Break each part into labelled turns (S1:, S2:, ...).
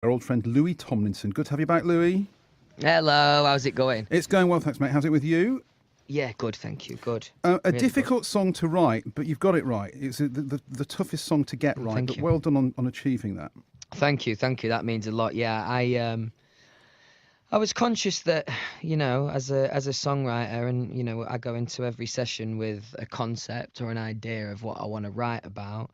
S1: Our old friend Louis Tomlinson. Good to have you back, Louis.
S2: Hello, how's it going?
S1: It's going well, thanks, mate. How's it with you?
S2: Yeah, good, thank you, good.
S1: A
S2: Really
S1: difficult song to write, but you've got it right. It's the toughest song to get right, but well done on achieving that.
S2: Thank you. That means a lot. Yeah, I was conscious that, you know, as a songwriter, and you know, I go into every session with a concept or an idea of what I want to write about.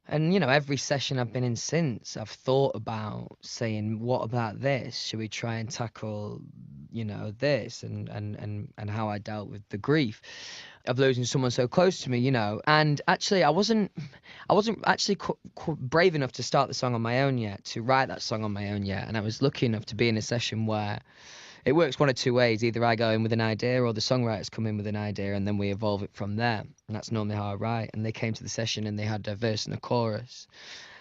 S2: And, you know, every session I've been in since, I've thought about saying, what about this? Should we try and tackle, you know, this and how I dealt with the grief of losing someone so close to me, you know. And actually, I wasn't actually brave enough to start the song on my own yet, to write that song on my own yet. And I was lucky enough to be in a session where it works one of two ways. Either I go in with an idea or the songwriters come in with an idea and then we evolve it from there. And that's normally how I write. And they came to the session and they had a verse and a chorus.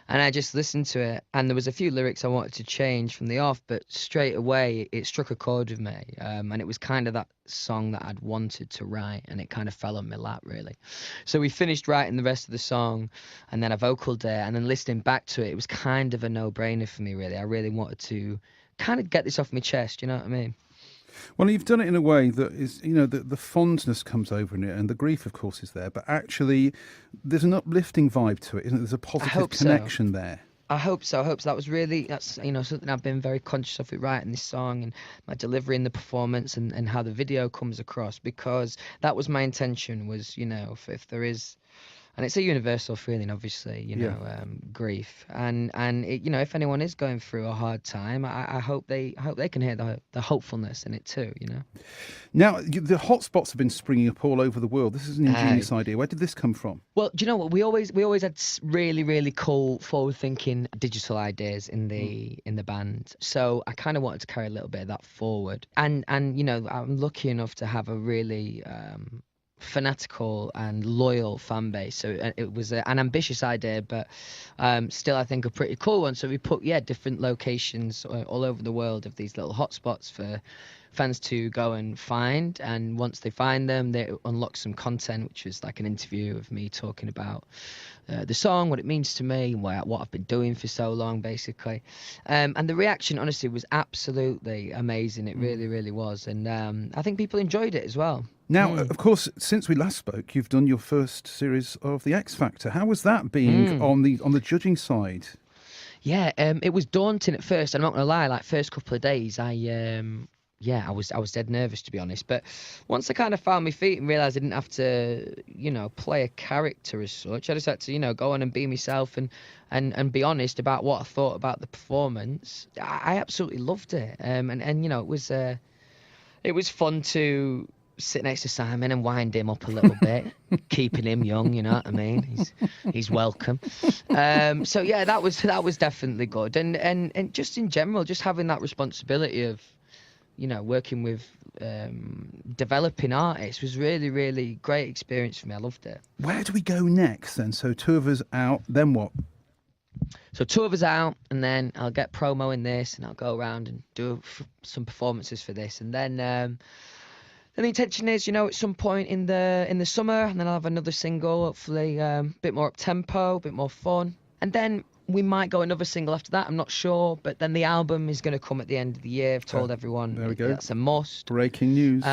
S2: And I just listened to it. And there was a few lyrics I wanted to change from the off, but straight away it struck a chord with me. And it was kind of that song that I'd wanted to write. And it kind of fell on my lap, really. So we finished writing the rest of the song and then I vocaled it. And then listening back to it, it was kind of a no-brainer for me, really. I really wanted to kind of get this off my chest, you know what I mean?
S1: Well, you've done it in a way that is, you know, the fondness comes over in it, and the grief, of course, is there. But actually, there's an uplifting vibe to it, isn't there? There's a positive connection there.
S2: I hope so. That's you know, something I've been very conscious of with writing this song and my delivery in the performance and how the video comes across, because that was my intention, was, you know, if there is. And it's a universal feeling, obviously, you know, grief. And it, you know, if anyone is going through a hard time, I hope they can hear the hopefulness in it too, you know.
S1: Now, the hotspots have been springing up all over the world. This is an ingenious idea. Where did this come from?
S2: Well, do you know what? We always had really cool, forward-thinking digital ideas in the band. So I kind of wanted to carry a little bit of that forward. And you know, I'm lucky enough to have a really fanatical and loyal fan base, so it was an ambitious idea, but still I think a pretty cool one. So we put different locations all over the world of these little hotspots for fans to go and find, and once they find them, they unlock some content, which was like an interview of me talking about the song, what it means to me, and what I've been doing for so long, basically. And the reaction, honestly, was absolutely amazing. It really was, and I think people enjoyed it as well.
S1: Now, of course, since we last spoke, you've done your first series of The X Factor. How was that being on the judging side?
S2: Yeah, it was daunting at first. I'm not gonna lie. Like, first couple of days, I was dead nervous, to be honest. But once I kind of found my feet and realised I didn't have to, you know, play a character as such, I just had to, you know, go on and be myself and be honest about what I thought about the performance. I absolutely loved it. And you know, it was fun to sit next to Simon and wind him up a little bit, keeping him young, you know what I mean? He's welcome. So yeah, that was definitely good. And just in general, just having that responsibility of, you know, working with developing artists was really great experience for me. I loved it.
S1: Where do we go next then? So 2 of us out, then what?
S2: So 2 of us out, and then I'll get promo in this, and I'll go around and do some performances for this, and then the intention is, you know, at some point in the summer, and then I'll have another single, hopefully a bit more up tempo, a bit more fun, and then we might go another single after that, I'm not sure, but then the album is going to come at the end of the year. I've told everyone
S1: there we go.
S2: That's a must.
S1: Breaking news.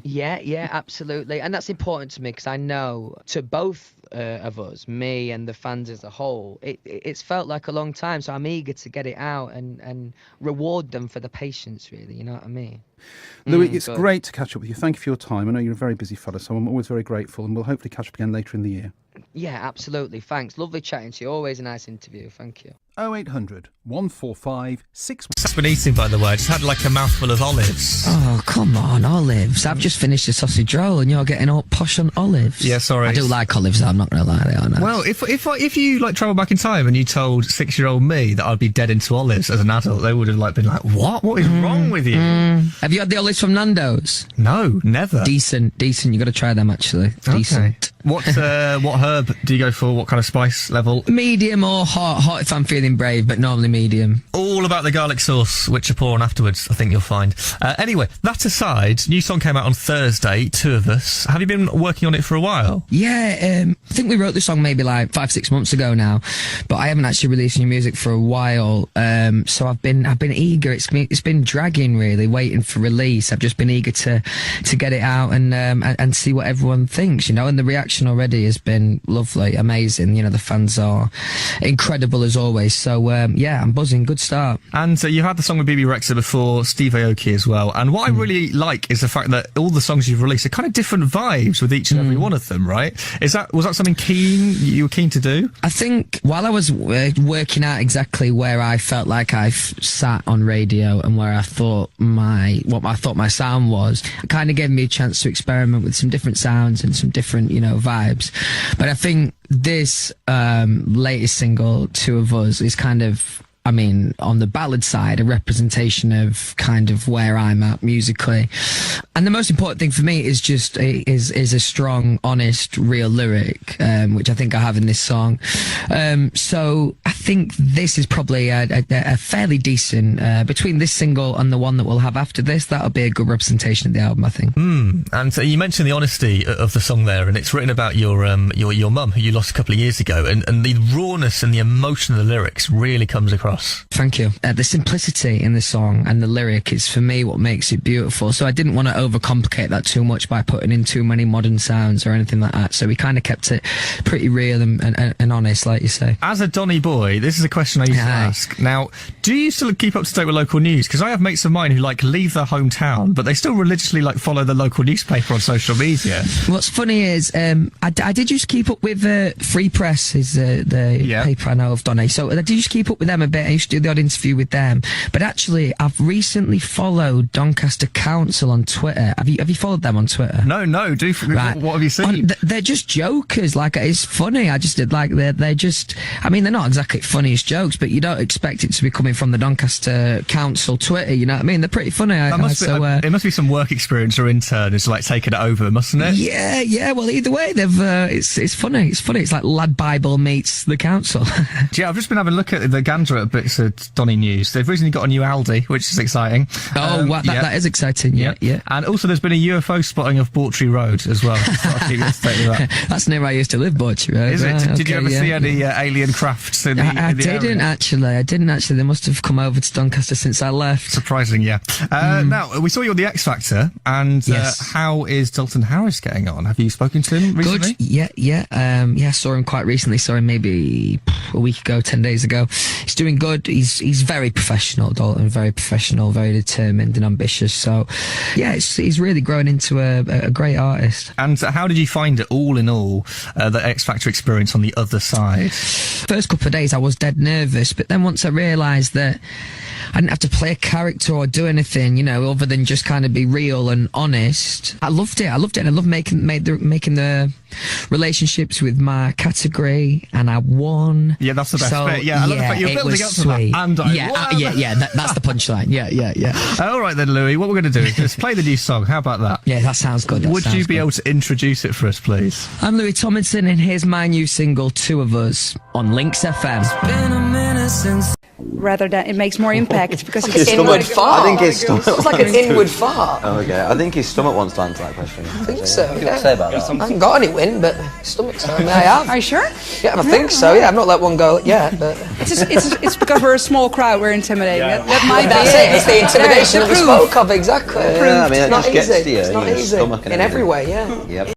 S2: Yeah, absolutely. And that's important to me, because I know to both of us, me and the fans as a whole, it's felt like a long time, so I'm eager to get it out and reward them for the patience, really, you know what I mean?
S1: Louis, it's great to catch up with you. Thank you for your time. I know you're a very busy fella, so I'm always very grateful, and we'll hopefully catch up again later in the year.
S2: Yeah, absolutely. Thanks. Lovely chatting to you. Always a nice interview. Thank you.
S1: 0800 145 6.
S3: What's been eating, by the way? I just had like a mouthful of olives.
S4: Oh, come on, olives. I've just finished a sausage roll and you're getting all posh on olives.
S3: Yeah, sorry.
S4: I do like olives, though, I'm not going to lie, they are nice.
S3: Well, if you like travel back in time and you told 6-year-old me that I'd be dead into olives as an adult, they would have like been like, what? What is wrong with you?
S4: Have you had the olives from Nando's?
S3: No, never.
S4: Decent. You've got to try them, actually. Decent.
S3: What herb do you go for? What kind of spice level?
S4: Medium or hot if I'm feeling brave, but normally medium.
S3: All about the garlic sauce, which I pour on afterwards, I think you'll find. Anyway, that aside, new song came out on Thursday, 2 of us. Have you been working on it for a while?
S4: Yeah, I think we wrote the song maybe like 5-6 months ago now, but I haven't actually released new music for a while. So I've been eager. It's been dragging, really, waiting for release. I've just been eager to get it out and see what everyone thinks, you know. And the reaction already has been lovely, amazing. You know, the fans are incredible as always. So yeah, I'm buzzing. Good start.
S3: And you had the song with BB Rexa before, Steve Aoki as well. And what I really like is the fact that all the songs you've released are kind of different vibes with each and every one of them, right? Was that something you were keen to do?
S4: I think while I was working out exactly where I felt like I sat on radio and where I thought my sound was, it kind of gave me a chance to experiment with some different sounds and some different, you know, vibes. But I think this latest single, Two of Us, is kind of, I mean, on the ballad side, a representation of kind of where I'm at musically. And the most important thing for me is just is a strong, honest, real lyric, which I think I have in this song. So I think this is probably a fairly decent, between this single and the one that we'll have after this, that'll be a good representation of the album, I think.
S3: And you mentioned the honesty of the song there, and it's written about your mum, who you lost a couple of years ago, and the rawness and the emotion of the lyrics really comes across.
S4: Thank you. The simplicity in the song and the lyric is, for me, what makes it beautiful. So I didn't want to overcomplicate that too much by putting in too many modern sounds or anything like that. So we kind of kept it pretty real and honest, like you say.
S3: As a Donny boy, this is a question I used to ask. Now, do you still keep up to date with local news? Because I have mates of mine who leave their hometown, but they still religiously follow the local newspaper on social media.
S4: What's funny is I did used to keep up with Free Press, is the paper I know of, Donny. So I did used to keep up with them a bit. I used to do the odd interview with them. But actually, I've recently followed Doncaster Council on Twitter. Have you followed them on Twitter?
S3: No. Right. What have you seen?
S4: They're just jokers. It's funny. I just did they're just. I mean, they're not exactly funniest jokes, but you don't expect it to be coming from the Doncaster Council Twitter. You know what I mean? They're pretty funny.
S3: It must be some work experience or intern who's taking it over, mustn't it?
S4: Yeah. Well, either way, they've. It's funny. It's funny. It's like Lad Bible meets the council.
S3: Yeah, I've just been having a look at the gander at bits of Donny news. They've recently got a new Aldi, which is exciting.
S4: Oh, that is exciting. Yeah.
S3: And also, there's been a UFO spotting of Bawtry Road as well.
S4: That's near where I used to live, Bawtry Road.
S3: Is it? Did you ever see any alien crafts in the
S4: I didn't actually. They must have come over to Doncaster since I left.
S3: Surprising, yeah. Now, we saw you on the X Factor, and how is Dalton Harris getting on? Have you spoken to him recently?
S4: Good. Yeah. Saw him quite recently. Saw him maybe a week ago, 10 days ago. He's doing good. He's very professional, Dalton. Very professional, very determined and ambitious. So, yeah, he's really grown into a great artist.
S3: And how did you find it, all in all, the X Factor experience on the other side?
S4: First couple of days, I was dead nervous, but then once I realised that I didn't have to play a character or do anything, you know, other than just kind of be real and honest. I loved it. I loved making the relationships with my category, and I won.
S3: Yeah, that's the best bit. Yeah, I love the fact you're building up to that. And
S4: that's the punchline. Yeah.
S3: All right then, Louis. What we're going to do is just play the new song. How about that?
S4: Yeah, that sounds good.
S3: Would you be able to introduce it for us, please?
S4: I'm Louis Tomlinson, and here's my new single, Two of Us, on Links FM.
S5: It's been a minute since.
S6: Rather than it makes more impact because
S7: it's
S8: inward fart.
S7: I think his stomach.
S8: It's like an inward fart.
S7: Oh, okay. I think his stomach wants to answer that question.
S8: I think so.
S7: What do you say about that?
S8: I haven't got any wind, but stomach's I have.
S6: Are you sure?
S8: Yeah, I think so. Yeah, I've not let one go yet, but
S6: it's because we're a small crowd. We're intimidating.
S8: Yeah.
S6: That might
S8: That's
S6: be
S8: it. It's the intimidation that we spoke of. Exactly.
S7: Yeah, I mean, it
S8: it's not
S7: just gets
S8: easy.
S7: to you.
S8: It's not
S7: your
S8: easy
S7: stomach and
S8: in every
S7: everything.
S8: way. Yeah.
S7: Yep.